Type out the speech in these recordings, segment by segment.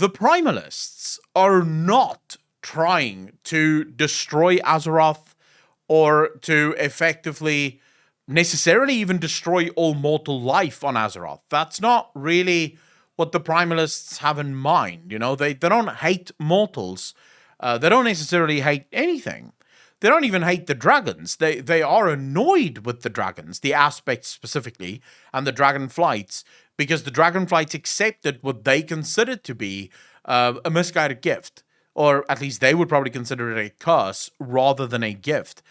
the Primalists are not trying to destroy Azeroth or to effectively necessarily even destroy all mortal life on Azeroth. That's not really what the Primalists have in mind. You know, they don't hate mortals. They don't necessarily hate anything. They don't even hate the dragons. They are annoyed with the dragons, the aspects specifically, and the Dragonflights, because the Dragonflights accepted what they considered to be a misguided gift. Or at least they would probably consider it a curse rather than a gift.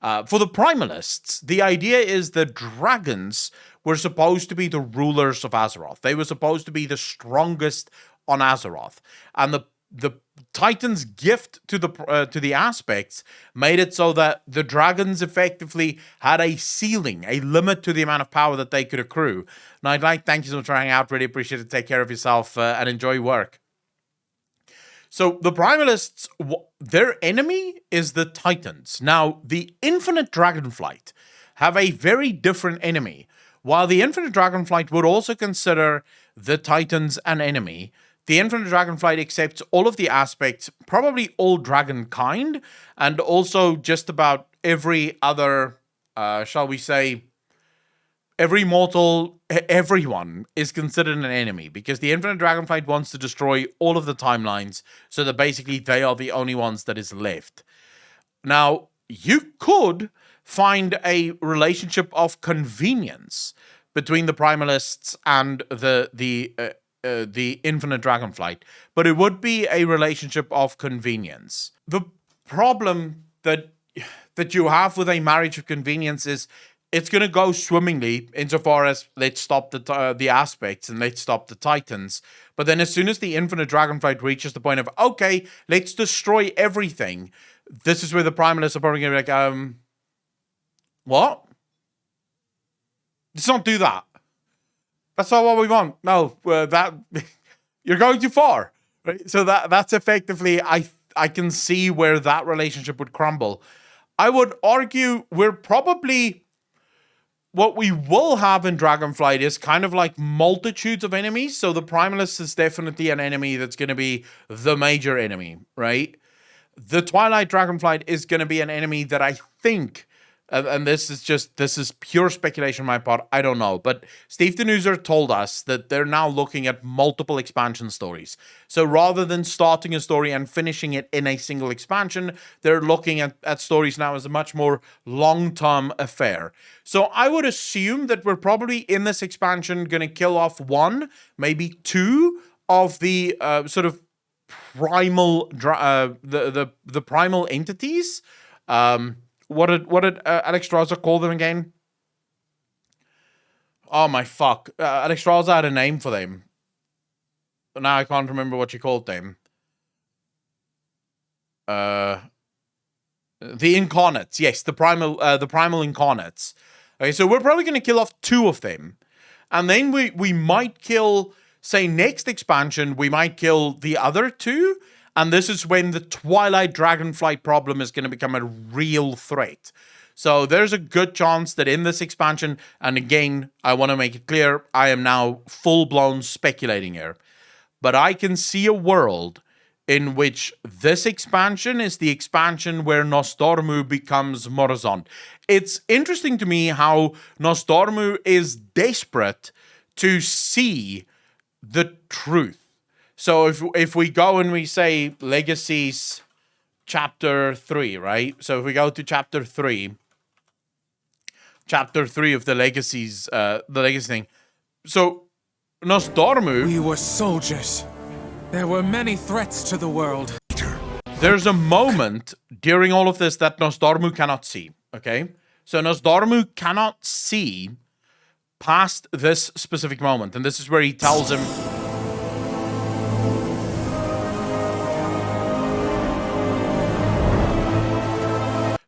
For the Primalists, the idea is that dragons were supposed to be the rulers of Azeroth. They were supposed to be the strongest on Azeroth. And the Titans' gift to the aspects made it so that the dragons effectively had a ceiling, a limit to the amount of power that they could accrue. Nightlight, thank you so much for hanging out. Really appreciate it. Take care of yourself and enjoy work. So the Primalists, their enemy is the Titans. Now, the Infinite Dragonflight have a very different enemy. While the Infinite Dragonflight would also consider the Titans an enemy, the Infinite Dragonflight accepts all of the aspects, probably all dragonkind, and also just about every other, shall we say, every mortal, everyone is considered an enemy, because the Infinite Dragonflight wants to destroy all of the timelines, so that basically they are the only ones that is left. Now, you could find a relationship of convenience between the Primalists and the Infinite Dragonflight, but it would be a relationship of convenience. The problem that you have with a marriage of convenience is it's going to go swimmingly insofar as let's stop the aspects and let's stop the Titans. But then as soon as the Infinite Dragonflight reaches the point of, okay, let's destroy everything, this is where the Primalists are probably going to be like, what? Let's not do that. That's not what we want. No, that you're going too far. Right? So that's effectively, I can see where that relationship would crumble. I would argue we're probably, what we will have in Dragonflight is kind of like multitudes of enemies. So the Primalist is definitely an enemy that's going to be the major enemy, right? The Twilight Dragonflight is going to be an enemy that I think, and this is pure speculation on my part, I don't know, but Steve Denuser told us that they're now looking at multiple expansion stories. So rather than starting a story and finishing it in a single expansion, they're looking at stories now as a much more long-term affair. So I would assume that we're probably in this expansion going to kill off one, maybe two of the sort of primal, the primal entities. What did Alex Strauzer call them again? Oh my fuck. Alex Strauzer had a name for them. Now I can't remember what she called them. The Incarnates. Yes, the Primal Incarnates. Okay, so we're probably going to kill off two of them. And then we might kill, say, next expansion, we might kill the other two. And this is when the Twilight Dragonflight problem is going to become a real threat. So there's a good chance that in this expansion, and again, I want to make it clear, I am now full-blown speculating here, but I can see a world in which this expansion is the expansion where Nozdormu becomes Morozond. It's interesting to me how Nozdormu is desperate to see the truth. So if we go and we say Legacies chapter 3, right? So if we go to chapter 3 of the Legacies, the Legacy thing. So Nozdormu... We were soldiers. There were many threats to the world. There's a moment during all of this that Nozdormu cannot see, okay? So Nozdormu cannot see past this specific moment. And this is where he tells him...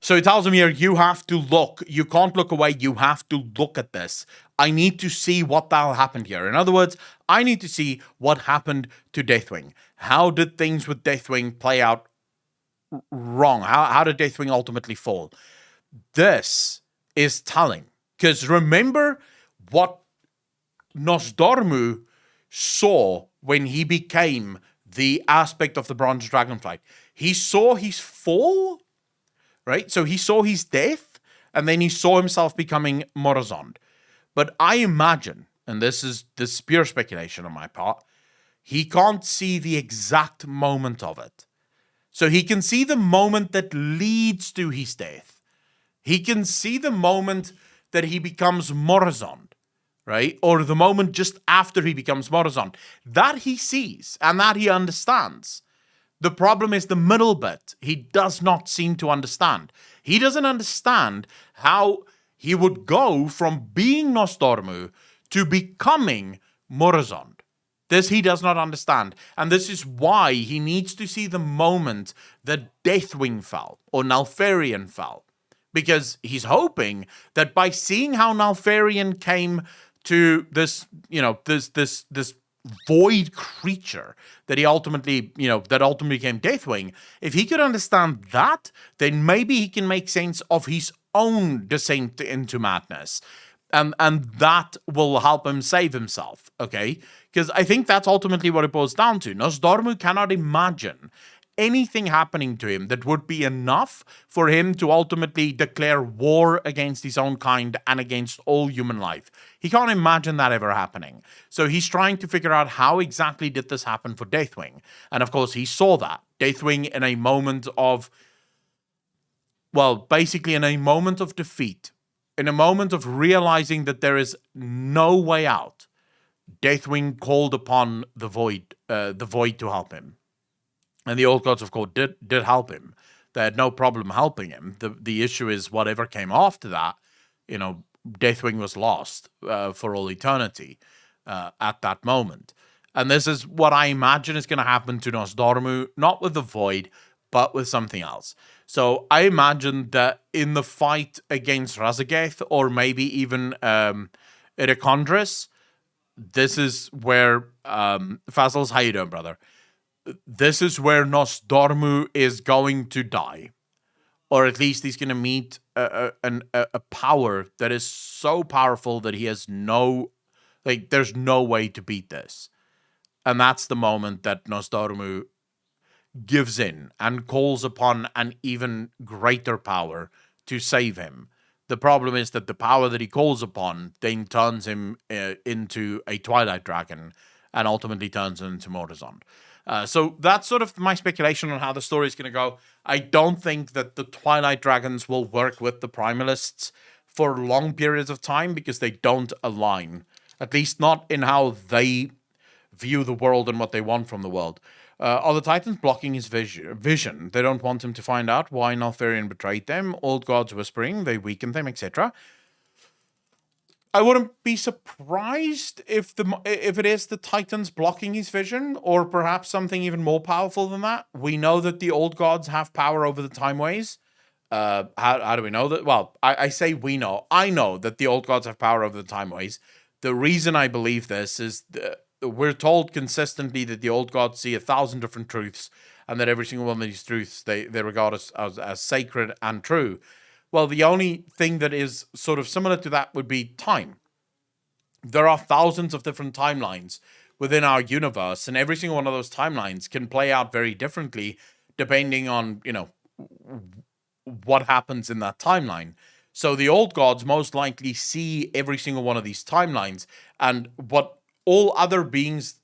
So he tells him here, you have to look. You can't look away. You have to look at this. I need to see what the hell happened here. In other words, I need to see what happened to Deathwing. How did things with Deathwing play out wrong? How did Deathwing ultimately fall? This is telling. Because remember what Nozdormu saw when he became the aspect of the Bronze Dragonflight. He saw his fall, right? So he saw his death, and then he saw himself becoming Morozond. But I imagine, and this is pure speculation on my part, he can't see the exact moment of it. So he can see the moment that leads to his death. He can see the moment that he becomes Morozond, right? Or the moment just after he becomes Morozond. That he sees and that he understands. The problem is the middle bit. He does not seem to understand. He doesn't understand how he would go from being Nozdormu to becoming Morozond. This he does not understand. And this is why he needs to see the moment that Deathwing fell or Nalfarian fell. Because he's hoping that by seeing how Nalfarian came to this, this void creature that he ultimately, that ultimately became Deathwing, if he could understand that, then maybe he can make sense of his own descent into madness. And that will help him save himself, okay? Because I think that's ultimately what it boils down to. Nozdormu cannot imagine anything happening to him that would be enough for him to ultimately declare war against his own kind and against all human life. He can't imagine that ever happening. So he's trying to figure out how exactly did this happen for Deathwing. And of course, he saw that. Deathwing in a moment of, basically in a moment of defeat, in a moment of realizing that there is no way out, Deathwing called upon the void to help him. And the old gods, of course, did help him. They had no problem helping him. The issue is whatever came after that, Deathwing was lost for all eternity at that moment. And this is what I imagine is going to happen to Nozdormu, not with the void, but with something else. So I imagine that in the fight against Raszageth, or maybe even Iracondris, this is where Fazils, how you doing, brother? This is where Nozdormu is going to die, or at least he's going to meet a power that is so powerful that he has there's no way to beat this, and that's the moment that Nozdormu gives in and calls upon an even greater power to save him. The problem is that the power that he calls upon then turns him into a Twilight Dragon and ultimately turns him into Morozond. So that's sort of my speculation on how the story is going to go. I don't think that the Twilight Dragons will work with the Primalists for long periods of time because they don't align, at least not in how they view the world and what they want from the world. Are the Titans blocking his vision? They don't want him to find out why Nalfarian betrayed them. Old gods whispering, they weakened them, etc. I wouldn't be surprised if it is the Titans blocking his vision, or perhaps something even more powerful than that. We know that the old gods have power over the time ways. How do we know that? Well, I say we know. I know that the old gods have power over the time ways. The reason I believe this is we're told consistently that the old gods see 1,000 different truths, and that every single one of these truths they regard as sacred and true. Well, the only thing that is sort of similar to that would be time. There are thousands of different timelines within our universe, and every single one of those timelines can play out very differently depending on, what happens in that timeline. So the old gods most likely see every single one of these timelines, and what all other beings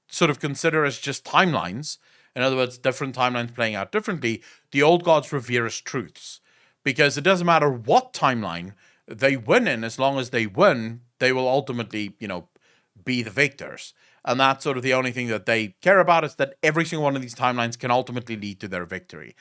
sort of consider as just timelines, in other words, different timelines playing out differently, the old gods revere as truths. Because it doesn't matter what timeline they win in, as long as they win, they will ultimately, be the victors. And that's sort of the only thing that they care about, is that every single one of these timelines can ultimately lead to their victory.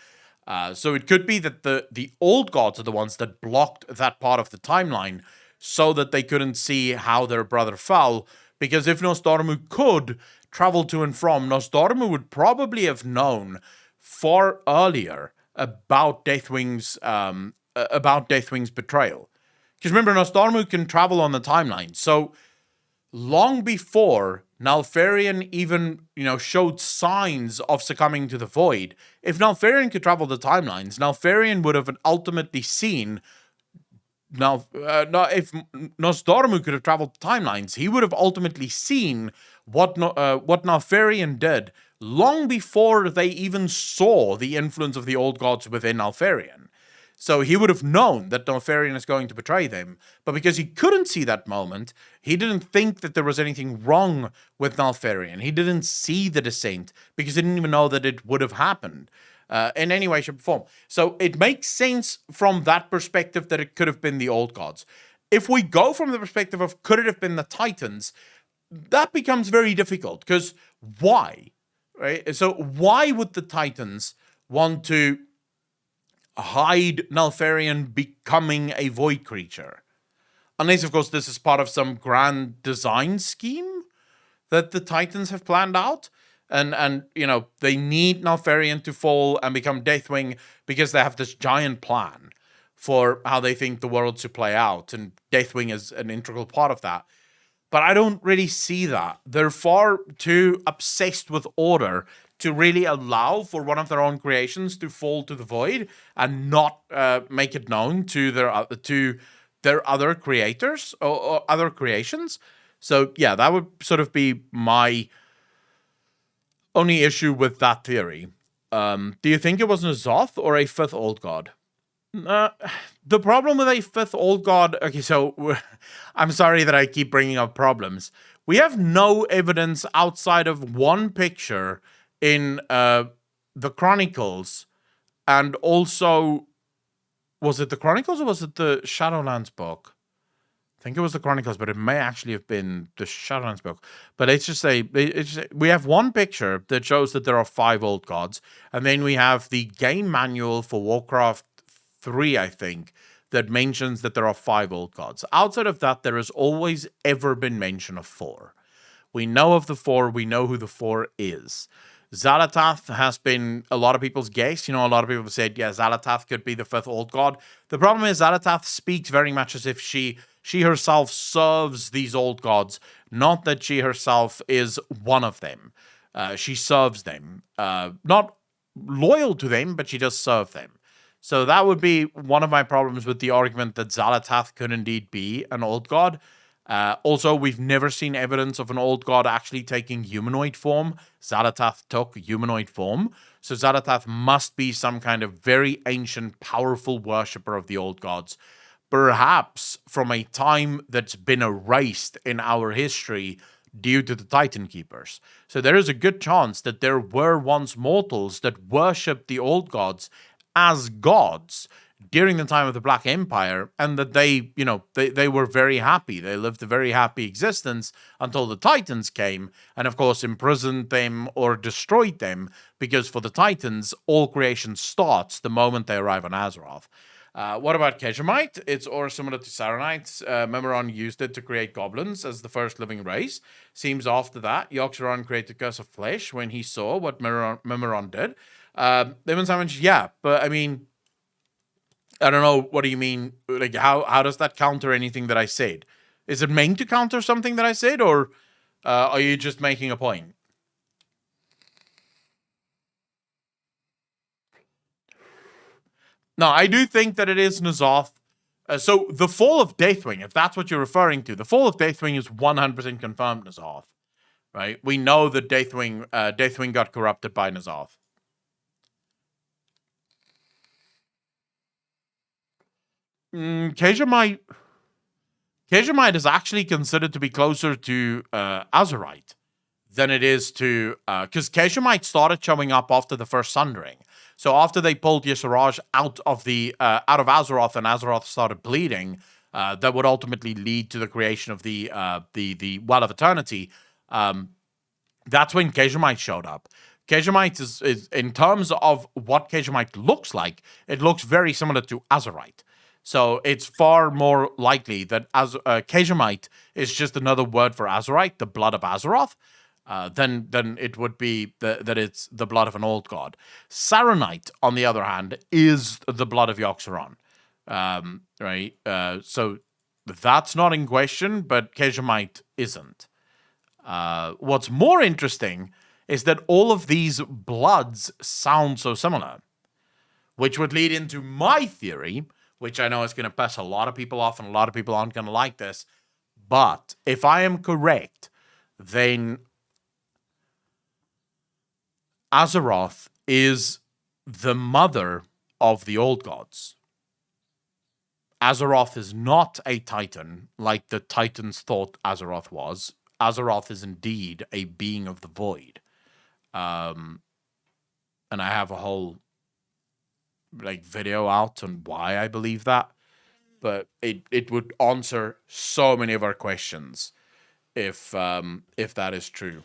So it could be that the old gods are the ones that blocked that part of the timeline so that they couldn't see how their brother fell. Because if Nozdormu could travel to and from, Nozdormu would probably have known far earlier about Deathwing's betrayal. Because remember, Nozdormu can travel on the timeline. So long before Nalfarian even, showed signs of succumbing to the void, if Nalfarian could travel the timelines, Nalfarian would have ultimately seen. If Nozdormu could have traveled the timelines, he would have ultimately seen what Nalfarian did long before they even saw the influence of the old gods within Alfarian. So he would have known that Alfarian is going to betray them, but because he couldn't see that moment, he didn't think that there was anything wrong with Alfarian. He didn't see the descent because he didn't even know that it would have happened in any way, shape, or form. So it makes sense from that perspective that it could have been the old gods. If we go from the perspective of could it have been the Titans, that becomes very difficult because why? Right? So why would the Titans want to hide Nalfarian becoming a void creature? Unless, of course, this is part of some grand design scheme that the Titans have planned out. And you know, they need Nalfarian to fall and become Deathwing because they have this giant plan for how they think the world should play out. And Deathwing is an integral part of that. But I don't really see that. They're far too obsessed with order to really allow for one of their own creations to fall to the void and not make it known to their other creators or other creations. So yeah, that would sort of be my only issue with that theory. Do you think it was N'Zoth or a fifth old god? The problem with a fifth old god... Okay, so I'm sorry that I keep bringing up problems. We have no evidence outside of one picture in the Chronicles, and also... Was it the Chronicles or was it the Shadowlands book? I think it was the Chronicles, but it may actually have been the Shadowlands book. But let's just say, we have one picture that shows that there are 5 old gods, and then we have the game manual for Warcraft 3, I think, that mentions that there are 5 old gods. Outside of that, there has always ever been mention of 4. We know of the 4, we know who the 4 is. Xal'atath has been a lot of people's guess. You know, a lot of people have said, yeah, Xal'atath could be the 5th old god. The problem is Xal'atath speaks very much as if she herself serves these old gods, not that she herself is one of them. She serves them. Not loyal to them, but she does serve them. So that would be one of my problems with the argument that Xal'atath could indeed be an old god. Also, we've never seen evidence of an old god actually taking humanoid form. Xal'atath took humanoid form. So Xal'atath must be some kind of very ancient, powerful worshipper of the old gods. Perhaps from a time that's been erased in our history due to the Titan Keepers. So there is a good chance that there were once mortals that worshipped the old gods as gods during the time of the Black Empire, and that they were very happy. They lived a very happy existence until the Titans came and, of course, imprisoned them or destroyed them, because for the Titans, all creation starts the moment they arrive on Azeroth. What about Kaja'mite? It's or similar to Saronites. Memoron used it to create goblins as the first living race. Seems after that, Yogg-Saron created Curse of Flesh when he saw what Memoron did. Lemon Sandwich, yeah, but I mean, I don't know, what do you mean? Like, how does that counter anything that I said? Is it meant to counter something that I said, or are you just making a point? No, I do think that it is N'Zoth. So the fall of Deathwing, if that's what you're referring to, the fall of Deathwing is 100% confirmed N'Zoth, right? We know that Deathwing got corrupted by N'Zoth. Kaja'mite is actually considered to be closer to Azerite than it is to... Because Kaja'mite started showing up after the first Sundering. So after they pulled Y'Shaarj out of Azeroth and Azeroth started bleeding, that would ultimately lead to the creation of the Well of Eternity. That's when Kaja'mite showed up. Kaja'mite is in terms of what Kaja'mite looks like, it looks very similar to Azerite. So it's far more likely that Kaja'mite is just another word for Azerite, the blood of Azeroth, than it would be that it's the blood of an old god. Saronite, on the other hand, is the blood of Yogg-Saron. Right? So that's not in question, but Kaja'mite isn't. What's more interesting is that all of these bloods sound so similar, which would lead into my theory, which I know is going to piss a lot of people off, and a lot of people aren't going to like this. But if I am correct, then Azeroth is the mother of the old gods. Azeroth is not a Titan like the Titans thought Azeroth was. Azeroth is indeed a being of the void. And I have a whole video out on why I believe that. But it would answer so many of our questions if that is true.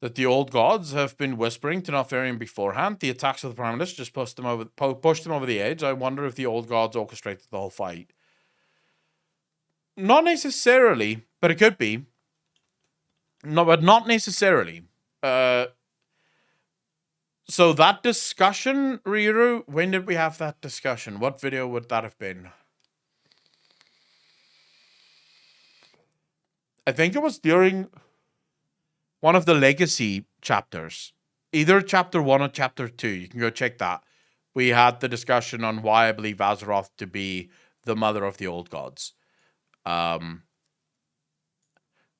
That the old gods have been whispering to Neltharion beforehand. The attacks of the Primalists just pushed them over the edge. I wonder if the old gods orchestrated the whole fight. Not necessarily, but it could be. No, but not necessarily. So that discussion, Riru, when did we have that discussion? What video would that have been? I think it was during one of the legacy chapters. Either chapter 1 or chapter 2. You can go check that. We had the discussion on why I believe Azeroth to be the mother of the old gods. It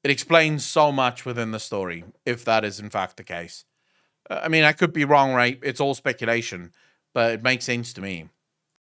explains so much within the story, if that is in fact the case. I mean, I could be wrong, right? It's all speculation, but it makes sense to me.